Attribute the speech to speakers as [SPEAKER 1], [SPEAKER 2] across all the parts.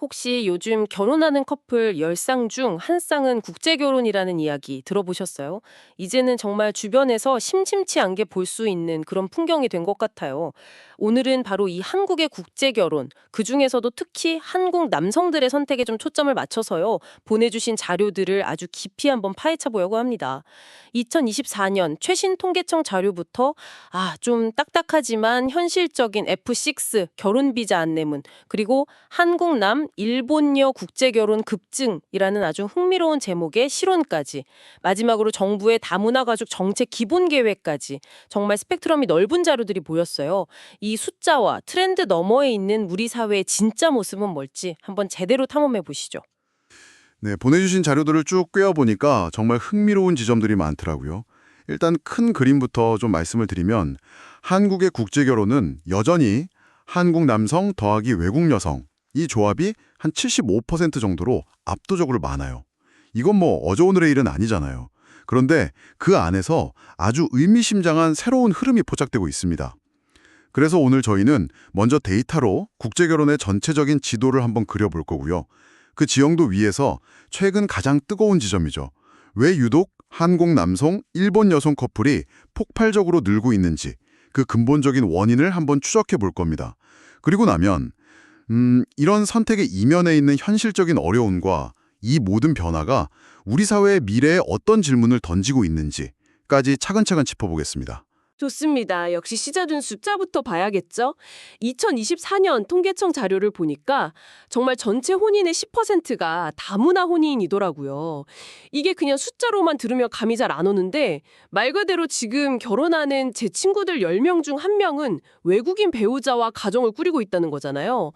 [SPEAKER 1] 혹시 요즘 결혼하는 커플 10쌍 중 한 쌍은 국제 결혼이라는 이야기 들어보셨어요? 이제는 정말 주변에서 심심치 않게 볼 수 있는 그런 풍경이 된 것 같아요. 오늘은 바로 이 한국의 국제 결혼, 그중에서도 특히 한국 남성들의 선택에 좀 초점을 맞춰서요. 보내주신 자료들을 아주 깊이 한번 파헤쳐 보려고 합니다. 2024년 최신 통계청 자료부터 좀 딱딱하지만 현실적인 F6 결혼 비자 안내문, 그리고 한국남 일본여 국제결혼 급증이라는 아주 흥미로운 제목의 실온까지, 마지막으로 정부의 다문화 가족 정책 기본 계획까지 정말 스펙트럼이 넓은 자료들이 보였어요. 이 숫자와 트렌드 너머에 있는 우리 사회의 진짜 모습은 뭘지 한번 제대로 탐험해 보시죠.
[SPEAKER 2] 네, 보내주신 자료들을 쭉 꿰어보니까 정말 흥미로운 지점들이 많더라고요. 일단 큰 그림부터 좀 말씀을 드리면 한국의 국제결혼은 여전히 한국 남성 더하기 외국 여성 이 조합이 한 75% 정도로 압도적으로 많아요. 이건 뭐 어제오늘의 일은 아니잖아요. 그런데 그 안에서 아주 의미심장한 새로운 흐름이 포착되고 있습니다. 그래서 오늘 저희는 먼저 데이터로 국제결혼의 전체적인 지도를 한번 그려볼 거고요. 그 지형도 위에서 최근 가장 뜨거운 지점이죠. 왜 유독 한국 남성, 일본 여성 커플이 폭발적으로 늘고 있는지 그 근본적인 원인을 한번 추적해 볼 겁니다. 그리고 나면 이런 선택의 이면에 있는 현실적인 어려움과 이 모든 변화가 우리 사회의 미래에 어떤 질문을 던지고 있는지까지 차근차근 짚어보겠습니다.
[SPEAKER 1] 좋습니다. 역시 시작은 숫자부터 봐야겠죠? 2024년 통계청 자료를 보니까 정말 전체 혼인의 10%가 다문화 혼인이더라고요. 이게 그냥 숫자로만 들으면 감이 잘 안 오는데 말 그대로 지금 결혼하는 제 친구들 10명 중 1명은 외국인 배우자와 가정을 꾸리고 있다는 거잖아요.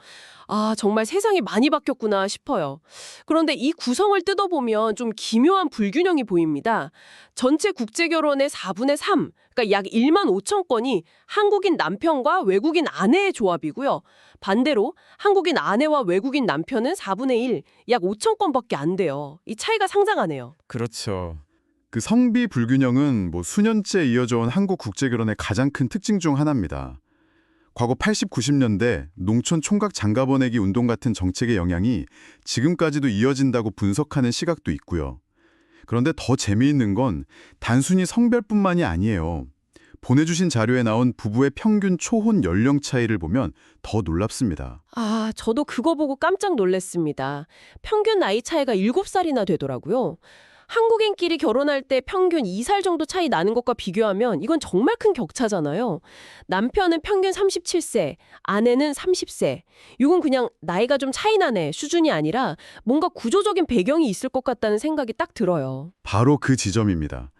[SPEAKER 1] 정말 세상이 많이 바뀌었구나 싶어요. 그런데 이 구성을 뜯어보면 좀 기묘한 불균형이 보입니다. 전체 국제결혼의 4분의 3, 그러니까 약 1만 5천 건이 한국인 남편과 외국인 아내의 조합이고요. 반대로 한국인 아내와 외국인 남편은 4분의 1, 약 5천 건밖에 안 돼요. 이 차이가 상당하네요.
[SPEAKER 3] 그렇죠. 그 성비 불균형은 수년째 이어져 온 한국 국제결혼의 가장 큰 특징 중 하나입니다. 과거 80, 90년대 농촌 총각 장가 보내기 운동 같은 정책의 영향이 지금까지도 이어진다고 분석하는 시각도 있고요. 그런데 더 재미있는 건 단순히 성별뿐만이 아니에요. 보내주신 자료에 나온 부부의 평균 초혼 연령 차이를 보면 더 놀랍습니다.
[SPEAKER 1] 저도 그거 보고 깜짝 놀랐습니다. 평균 나이 차이가 7살이나 되더라고요. 한국인끼리 결혼할 때 평균 2살 정도 차이 나는 것과 비교하면 이건 정말 큰 격차잖아요. 남편은 평균 37세, 아내는 30세. 이건 그냥 나이가 좀 차이 나네 수준이 아니라 뭔가 구조적인 배경이 있을 것 같다는 생각이 딱 들어요.
[SPEAKER 3] 바로 그 지점입니다.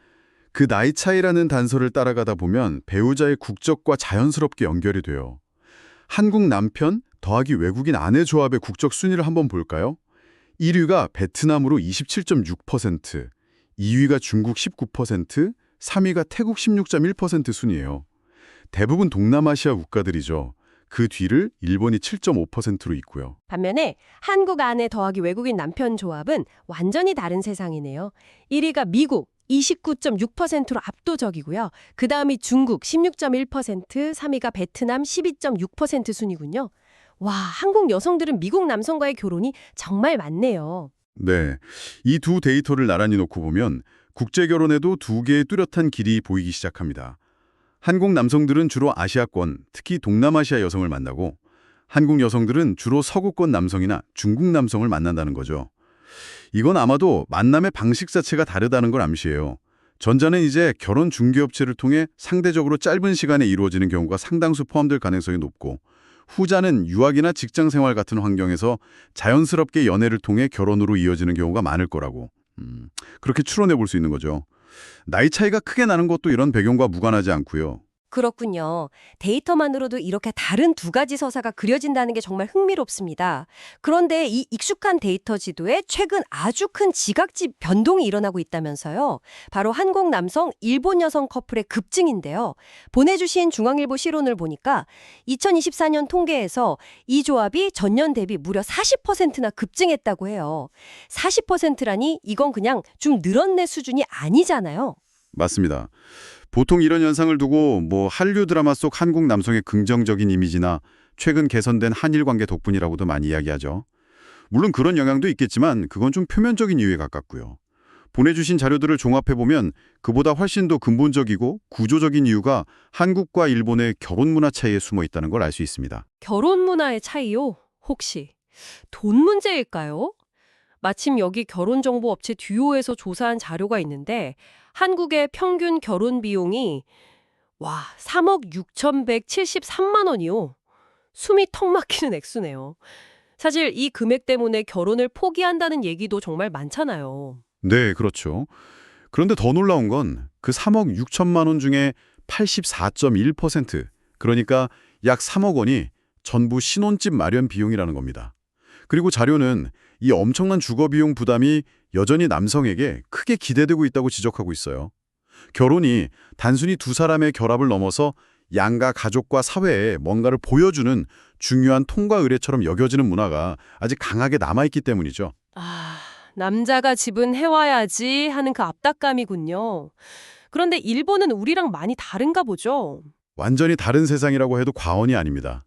[SPEAKER 3] 그 나이 차이라는 단서를 따라가다 보면 배우자의 국적과 자연스럽게 연결이 돼요. 한국 남편 더하기 외국인 아내 조합의 국적 순위를 한번 볼까요? 1위가 베트남으로 27.6%, 2위가 중국 19%, 3위가 태국 16.1% 순이에요. 대부분 동남아시아 국가들이죠. 그 뒤를 일본이 7.5%로 있고요.
[SPEAKER 1] 반면에 한국 아내 더하기 외국인 남편 조합은 완전히 다른 세상이네요. 1위가 미국 29.6%로 압도적이고요. 그 다음이 중국 16.1%, 3위가 베트남 12.6% 순이군요. 와, 한국 여성들은 미국 남성과의 결혼이 정말 많네요.
[SPEAKER 3] 네, 이 두 데이터를 나란히 놓고 보면 국제결혼에도 두 개의 뚜렷한 길이 보이기 시작합니다. 한국 남성들은 주로 아시아권, 특히 동남아시아 여성을 만나고 한국 여성들은 주로 서구권 남성이나 중국 남성을 만난다는 거죠. 이건 아마도 만남의 방식 자체가 다르다는 걸 암시해요. 전자는 이제 결혼 중개업체를 통해 상대적으로 짧은 시간에 이루어지는 경우가 상당수 포함될 가능성이 높고 후자는 유학이나 직장 생활 같은 환경에서 자연스럽게 연애를 통해 결혼으로 이어지는 경우가 많을 거라고 그렇게 추론해 볼 수 있는 거죠. 나이 차이가 크게 나는 것도 이런 배경과 무관하지 않고요.
[SPEAKER 4] 그렇군요. 데이터만으로도 이렇게 다른 두 가지 서사가 그려진다는 게 정말 흥미롭습니다. 그런데 이 익숙한 데이터 지도에 최근 아주 큰 지각지 변동이 일어나고 있다면서요. 바로 한국 남성, 일본 여성 커플의 급증인데요. 보내주신 중앙일보 실론을 보니까 2024년 통계에서 이 조합이 전년 대비 무려 40%나 급증했다고 해요. 40%라니 이건 그냥 좀 늘었네 수준이 아니잖아요.
[SPEAKER 3] 맞습니다. 보통 이런 현상을 두고 한류 드라마 속 한국 남성의 긍정적인 이미지나 최근 개선된 한일 관계 덕분이라고도 많이 이야기하죠. 물론 그런 영향도 있겠지만 그건 좀 표면적인 이유에 가깝고요. 보내주신 자료들을 종합해보면 그보다 훨씬 더 근본적이고 구조적인 이유가 한국과 일본의 결혼 문화 차이에 숨어 있다는 걸 알 수 있습니다.
[SPEAKER 4] 결혼 문화의 차이요? 혹시 돈 문제일까요? 마침 여기 결혼정보업체 듀오에서 조사한 자료가 있는데 한국의 평균 결혼 비용이 3억 6,173만 원이요. 숨이 턱 막히는 액수네요. 사실 이 금액 때문에 결혼을 포기한다는 얘기도 정말 많잖아요.
[SPEAKER 3] 네, 그렇죠. 그런데 더 놀라운 건 그 3억 6천만 원 중에 84.1%, 그러니까 약 3억 원이 전부 신혼집 마련 비용이라는 겁니다. 그리고 자료는 이 엄청난 주거비용 부담이 여전히 남성에게 크게 기대되고 있다고 지적하고 있어요. 결혼이 단순히 두 사람의 결합을 넘어서 양가 가족과 사회에 뭔가를 보여주는 중요한 통과 의례처럼 여겨지는 문화가 아직 강하게 남아있기 때문이죠.
[SPEAKER 1] 남자가 집은 해와야지 하는 그 압박감이군요. 그런데 일본은 우리랑 많이 다른가 보죠?
[SPEAKER 3] 완전히 다른 세상이라고 해도 과언이 아닙니다.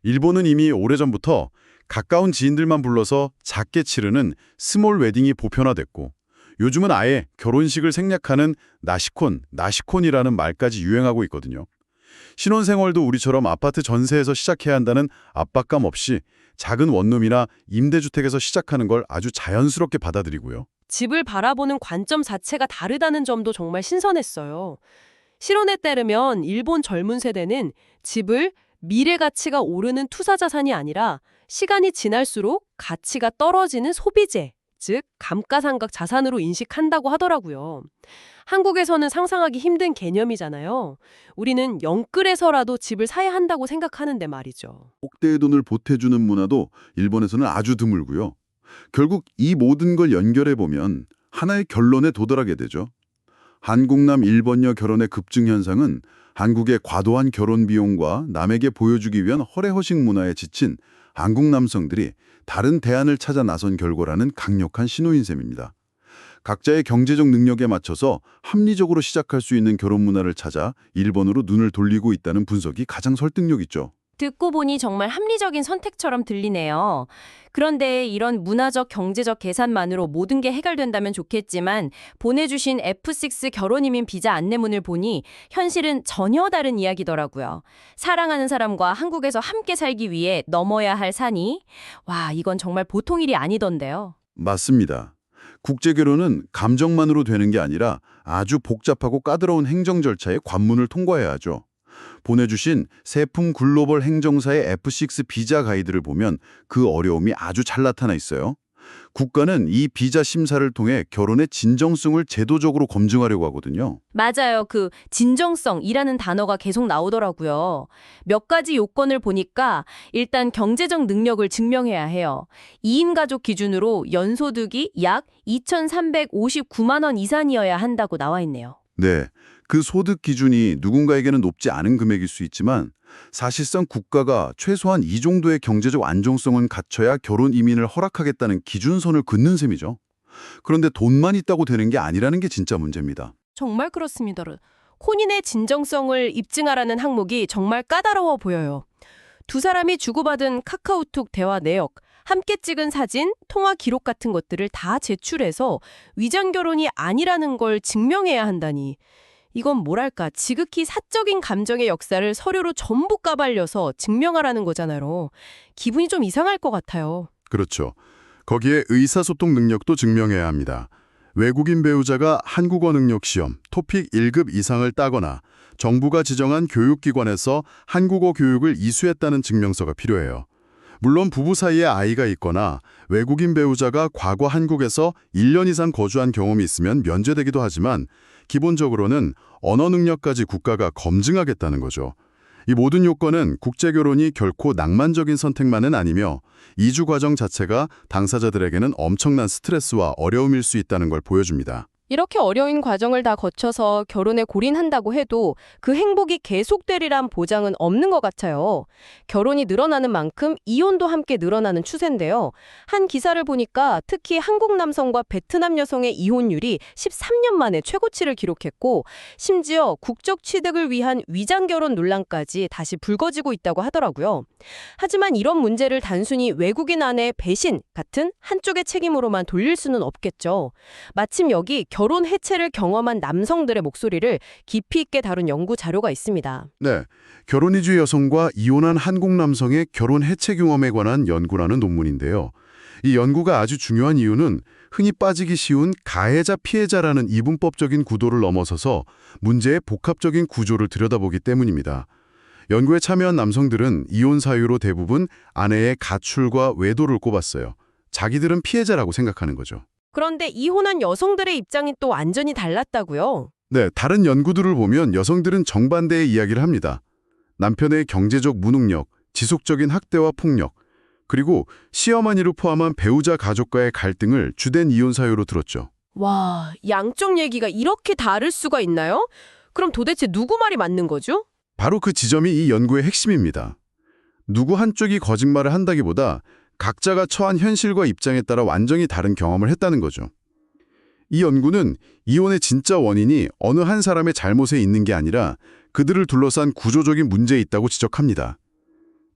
[SPEAKER 3] 일본은 이미 오래전부터 가까운 지인들만 불러서 작게 치르는 스몰 웨딩이 보편화됐고 요즘은 아예 결혼식을 생략하는 나시콘이라는 말까지 유행하고 있거든요. 신혼생활도 우리처럼 아파트 전세에서 시작해야 한다는 압박감 없이 작은 원룸이나 임대주택에서 시작하는 걸 아주 자연스럽게 받아들이고요.
[SPEAKER 1] 집을 바라보는 관점 자체가 다르다는 점도 정말 신선했어요. 실언에 따르면 일본 젊은 세대는 집을 미래 가치가 오르는 투자 자산이 아니라 시간이 지날수록 가치가 떨어지는 소비재, 즉 감가상각 자산으로 인식한다고 하더라고요. 한국에서는 상상하기 힘든 개념이잖아요. 우리는 영끌에서라도 집을 사야 한다고 생각하는데 말이죠.
[SPEAKER 2] 복대의 돈을 보태주는 문화도 일본에서는 아주 드물고요. 결국 이 모든 걸 연결해보면 하나의 결론에 도달하게 되죠. 한국남 일본녀 결혼의 급증 현상은 한국의 과도한 결혼 비용과 남에게 보여주기 위한 허례허식 문화에 지친 한국 남성들이 다른 대안을 찾아 나선 결과라는 강력한 신호인 셈입니다. 각자의 경제적 능력에 맞춰서 합리적으로 시작할 수 있는 결혼 문화를 찾아 일본으로 눈을 돌리고 있다는 분석이 가장 설득력 있죠.
[SPEAKER 5] 듣고 보니 정말 합리적인 선택처럼 들리네요. 그런데 이런 문화적, 경제적 계산만으로 모든 게 해결된다면 좋겠지만 보내주신 F6 결혼이민 비자 안내문을 보니 현실은 전혀 다른 이야기더라고요. 사랑하는 사람과 한국에서 함께 살기 위해 넘어야 할 산이 이건 정말 보통 일이 아니던데요.
[SPEAKER 2] 맞습니다. 국제결혼은 감정만으로 되는 게 아니라 아주 복잡하고 까다로운 행정 절차의 관문을 통과해야 하죠. 보내주신 세품 글로벌 행정사의 F6 비자 가이드를 보면 그 어려움이 아주 잘 나타나 있어요. 국가는 이 비자 심사를 통해 결혼의 진정성을 제도적으로 검증하려고 하거든요.
[SPEAKER 5] 맞아요. 그 진정성이라는 단어가 계속 나오더라고요. 몇 가지 요건을 보니까 일단 경제적 능력을 증명해야 해요. 2인 가족 기준으로 연소득이 약 2,359만 원 이상이어야 한다고 나와 있네요.
[SPEAKER 2] 네, 그 소득 기준이 누군가에게는 높지 않은 금액일 수 있지만 사실상 국가가 최소한 이 정도의 경제적 안정성은 갖춰야 결혼 이민을 허락하겠다는 기준선을 긋는 셈이죠. 그런데 돈만 있다고 되는 게 아니라는 게 진짜 문제입니다.
[SPEAKER 1] 정말 그렇습니다. 혼인의 진정성을 입증하라는 항목이 정말 까다로워 보여요. 두 사람이 주고받은 카카오톡 대화 내역, 함께 찍은 사진, 통화 기록 같은 것들을 다 제출해서 위장 결혼이 아니라는 걸 증명해야 한다니. 이건 뭐랄까 지극히 사적인 감정의 역사를 서류로 전부 까발려서 증명하라는 거잖아요. 기분이 좀 이상할 것 같아요.
[SPEAKER 2] 그렇죠. 거기에 의사소통 능력도 증명해야 합니다. 외국인 배우자가 한국어 능력 시험, 토픽 1급 이상을 따거나 정부가 지정한 교육기관에서 한국어 교육을 이수했다는 증명서가 필요해요. 물론 부부 사이에 아이가 있거나 외국인 배우자가 과거 한국에서 1년 이상 거주한 경험이 있으면 면제되기도 하지만 기본적으로는 언어 능력까지 국가가 검증하겠다는 거죠. 이 모든 요건은 국제결혼이 결코 낭만적인 선택만은 아니며 이주 과정 자체가 당사자들에게는 엄청난 스트레스와 어려움일 수 있다는 걸 보여줍니다.
[SPEAKER 6] 이렇게 어려운 과정을 다 거쳐서 결혼에 골인한다고 해도 그 행복이 계속되리란 보장은 없는 것 같아요. 결혼이 늘어나는 만큼 이혼도 함께 늘어나는 추세인데요. 한 기사를 보니까 특히 한국 남성과 베트남 여성의 이혼율이 13년 만에 최고치를 기록했고 심지어 국적 취득을 위한 위장 결혼 논란까지 다시 불거지고 있다고 하더라고요. 하지만 이런 문제를 단순히 외국인 아내의 배신 같은 한쪽의 책임으로만 돌릴 수는 없겠죠. 마침 여기 결혼 해체를 경험한 남성들의 목소리를 깊이 있게 다룬 연구 자료가 있습니다.
[SPEAKER 2] 네, 결혼 이주 여성과 이혼한 한국 남성의 결혼 해체 경험에 관한 연구라는 논문인데요. 이 연구가 아주 중요한 이유는 흔히 빠지기 쉬운 가해자 피해자라는 이분법적인 구도를 넘어서서 문제의 복합적인 구조를 들여다보기 때문입니다. 연구에 참여한 남성들은 이혼 사유로 대부분 아내의 가출과 외도를 꼽았어요. 자기들은 피해자라고 생각하는 거죠.
[SPEAKER 4] 그런데 이혼한 여성들의 입장이 또 완전히 달랐다고요?
[SPEAKER 2] 네, 다른 연구들을 보면 여성들은 정반대의 이야기를 합니다. 남편의 경제적 무능력, 지속적인 학대와 폭력, 그리고 시어머니를 포함한 배우자 가족과의 갈등을 주된 이혼 사유로 들었죠.
[SPEAKER 1] 와, 양쪽 얘기가 이렇게 다를 수가 있나요? 그럼 도대체 누구 말이 맞는 거죠?
[SPEAKER 2] 바로 그 지점이 이 연구의 핵심입니다. 누구 한쪽이 거짓말을 한다기보다 각자가 처한 현실과 입장에 따라 완전히 다른 경험을 했다는 거죠. 이 연구는 이혼의 진짜 원인이 어느 한 사람의 잘못에 있는 게 아니라 그들을 둘러싼 구조적인 문제에 있다고 지적합니다.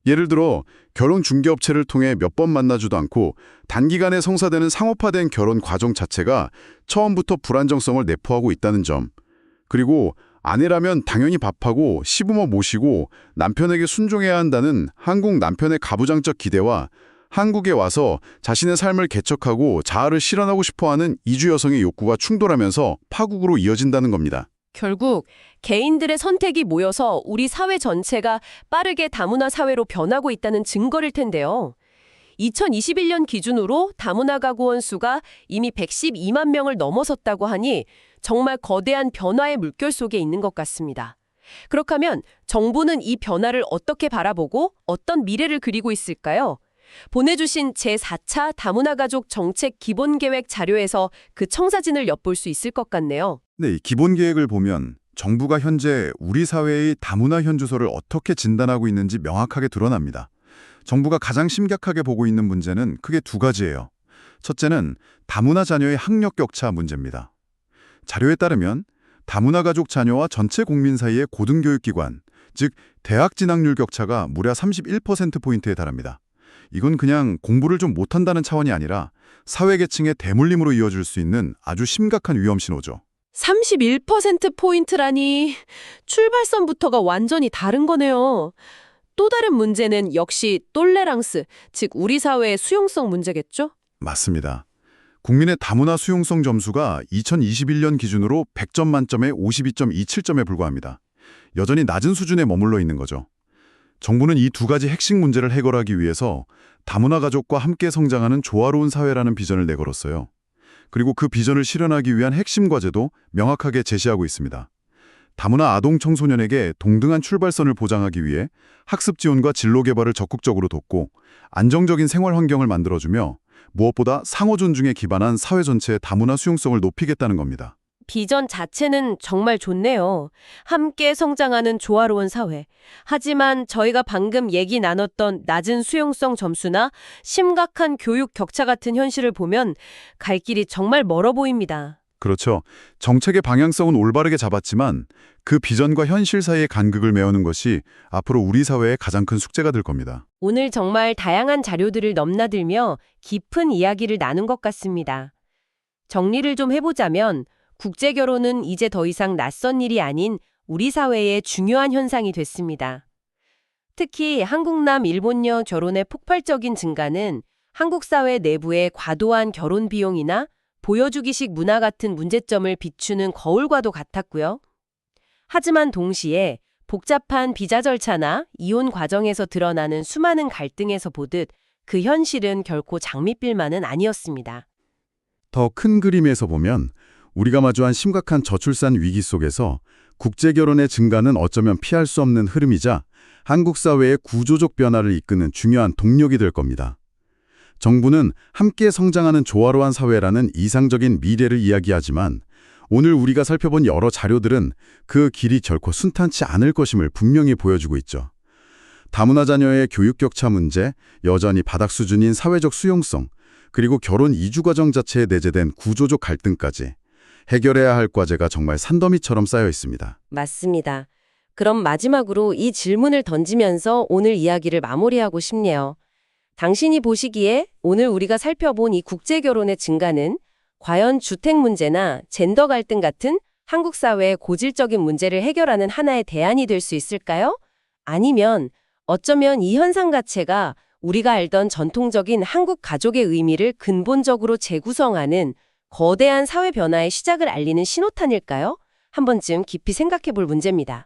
[SPEAKER 2] 예를 들어 결혼 중개업체를 통해 몇 번 만나지도 않고 단기간에 성사되는 상업화된 결혼 과정 자체가 처음부터 불안정성을 내포하고 있다는 점, 그리고 아내라면 당연히 밥하고 시부모 모시고 남편에게 순종해야 한다는 한국 남편의 가부장적 기대와 한국에 와서 자신의 삶을 개척하고 자아를 실현하고 싶어하는 이주 여성의 욕구가 충돌하면서 파국으로 이어진다는 겁니다.
[SPEAKER 1] 결국 개인들의 선택이 모여서 우리 사회 전체가 빠르게 다문화 사회로 변하고 있다는 증거일 텐데요. 2021년 기준으로 다문화 가구원 수가 이미 112만 명을 넘어섰다고 하니 정말 거대한 변화의 물결 속에 있는 것 같습니다. 그렇다면 정부는 이 변화를 어떻게 바라보고 어떤 미래를 그리고 있을까요? 보내주신 제4차 다문화 가족 정책 기본계획 자료에서 그 청사진을 엿볼 수 있을 것 같네요.
[SPEAKER 3] 네, 이 기본 계획을 보면 정부가 현재 우리 사회의 다문화 현주소를 어떻게 진단하고 있는지 명확하게 드러납니다. 정부가 가장 심각하게 보고 있는 문제는 크게 두 가지예요. 첫째는 다문화 자녀의 학력 격차 문제입니다. 자료에 따르면 다문화 가족 자녀와 전체 국민 사이의 고등교육기관, 즉 대학 진학률 격차가 무려 31%포인트에 달합니다. 이건 그냥 공부를 좀 못한다는 차원이 아니라 사회계층의 대물림으로 이어질 수 있는 아주 심각한 위험 신호죠.
[SPEAKER 1] 31%포인트라니 출발선부터가 완전히 다른 거네요. 또 다른 문제는 역시 똘레랑스, 즉 우리 사회의 수용성 문제겠죠?
[SPEAKER 3] 맞습니다. 국민의 다문화 수용성 점수가 2021년 기준으로 100점 만점에 52.27점에 불과합니다. 여전히 낮은 수준에 머물러 있는 거죠. 정부는 이 두 가지 핵심 문제를 해결하기 위해서 다문화 가족과 함께 성장하는 조화로운 사회라는 비전을 내걸었어요. 그리고 그 비전을 실현하기 위한 핵심 과제도 명확하게 제시하고 있습니다. 다문화 아동 청소년에게 동등한 출발선을 보장하기 위해 학습 지원과 진로 개발을 적극적으로 돕고 안정적인 생활 환경을 만들어주며 무엇보다 상호 존중에 기반한 사회 전체의 다문화 수용성을 높이겠다는 겁니다.
[SPEAKER 1] 비전 자체는 정말 좋네요. 함께 성장하는 조화로운 사회. 하지만 저희가 방금 얘기 나눴던 낮은 수용성 점수나 심각한 교육 격차 같은 현실을 보면 갈 길이 정말 멀어 보입니다.
[SPEAKER 3] 그렇죠. 정책의 방향성은 올바르게 잡았지만 그 비전과 현실 사이의 간극을 메우는 것이 앞으로 우리 사회의 가장 큰 숙제가 될 겁니다.
[SPEAKER 1] 오늘 정말 다양한 자료들을 넘나들며 깊은 이야기를 나눈 것 같습니다. 정리를 좀 해보자면 국제결혼은 이제 더 이상 낯선 일이 아닌 우리 사회의 중요한 현상이 됐습니다. 특히 한국남 일본녀 결혼의 폭발적인 증가는 한국 사회 내부의 과도한 결혼 비용이나 보여주기식 문화 같은 문제점을 비추는 거울과도 같았고요. 하지만 동시에 복잡한 비자 절차나 이혼 과정에서 드러나는 수많은 갈등에서 보듯 그 현실은 결코 장밋빛만은 아니었습니다.
[SPEAKER 3] 더 큰 그림에서 보면 우리가 마주한 심각한 저출산 위기 속에서 국제결혼의 증가는 어쩌면 피할 수 없는 흐름이자 한국 사회의 구조적 변화를 이끄는 중요한 동력이 될 겁니다. 정부는 함께 성장하는 조화로운 사회라는 이상적인 미래를 이야기하지만 오늘 우리가 살펴본 여러 자료들은 그 길이 결코 순탄치 않을 것임을 분명히 보여주고 있죠. 다문화 자녀의 교육 격차 문제, 여전히 바닥 수준인 사회적 수용성, 그리고 결혼 이주 과정 자체에 내재된 구조적 갈등까지 해결해야 할 과제가 정말 산더미처럼 쌓여 있습니다.
[SPEAKER 4] 맞습니다. 그럼 마지막으로 이 질문을 던지면서 오늘 이야기를 마무리하고 싶네요. 당신이 보시기에 오늘 우리가 살펴본 이 국제결혼의 증가는 과연 주택 문제나 젠더 갈등 같은 한국 사회의 고질적인 문제를 해결하는 하나의 대안이 될 수 있을까요? 아니면 어쩌면 이 현상 자체가 우리가 알던 전통적인 한국 가족의 의미를 근본적으로 재구성하는 거대한 사회 변화의 시작을 알리는 신호탄일까요? 한 번쯤 깊이 생각해 볼 문제입니다.